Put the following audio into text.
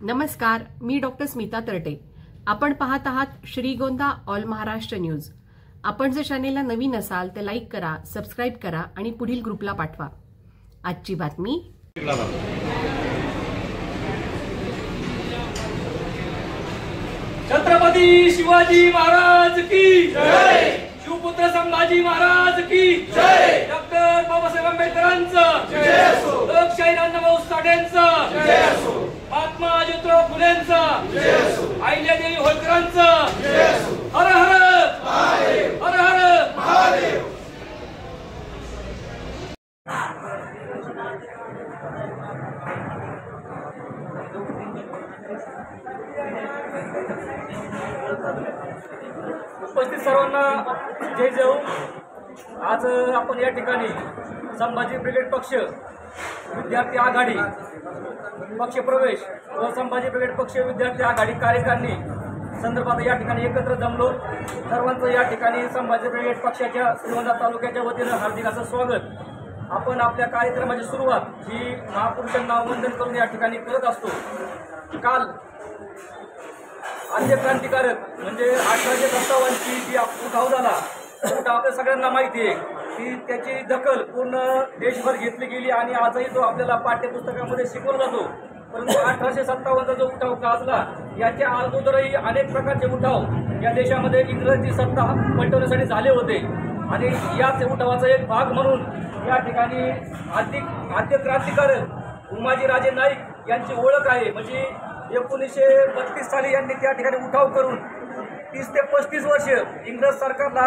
नमस्कार, मी डॉक्टर स्मिता तरटे. आपण पाहत आहात श्रीगोंदा ऑल महाराष्ट्र न्यूज. आपण जर चॅनेलला नवीन असाल तर लाईक करा, सबस्क्राईब करा आणि पुढील ग्रुपला पाठवा. आजची बातमी. छत्रपती शिवाजी महाराज की जय. शिवपुत्र संभाजी महाराज की जय. डॉक्टर बाबासाहेब आंबेडकरांचं जय असो. लोकशाही अण्णाभाऊ साठेंचं जय असो. महात्मा ज्योतिराव फुलेंचं जय असो. अहिल्यादेवी होळकरांचं जय असो. हर हर महादेव, हर हर महादेव. उपस्थित सर्वांना जय जय. आज आपण या ठिकाणी संभाजी ब्रिगेड पक्ष, विद्यार्थी आघाडी पक्ष प्रवेश व संभाजी ब्रिगेड पक्ष विद्यार्थी आघाडी कार्यकारिणी संदर्भात या ठिकाणी एकत्र जमलो. सर्वांचं या ठिकाणी संभाजी ब्रिगेड पक्षाच्या श्रीगोंदा तालुक्याच्या वतीनं हार्दिक असं स्वागत. आपण आपल्या कार्यक्रमाची सुरुवात ही महापुरुषांना वंदन करून या ठिकाणी करत असतो. काल आद्य क्रांतिकारक म्हणजे 1857ची जी उठाव झाला, उठाव आपल्या सगळ्यांना माहिती आहे की त्याची दखल पूर्ण देशभर घेतली गेली आणि आजही तो आपल्याला पाठ्यपुस्तकामध्ये शिकवला जातो. परंतु 1857चा जो उठाव गाजला, याच्या अगोदरही अनेक प्रकारचे उठाव या देशामध्ये इंग्रजांची सत्ता पलटवण्यासाठी झाले होते आणि याच उठावाचा एक भाग म्हणून या ठिकाणी आद्य क्रांतिकारक उमाजीराजे नाईक यांची ओळख आहे. म्हणजे 1932 साली यांनी त्या ठिकाणी उठाव करून 30 ते 35 वर्ष इंग्रज सरकारला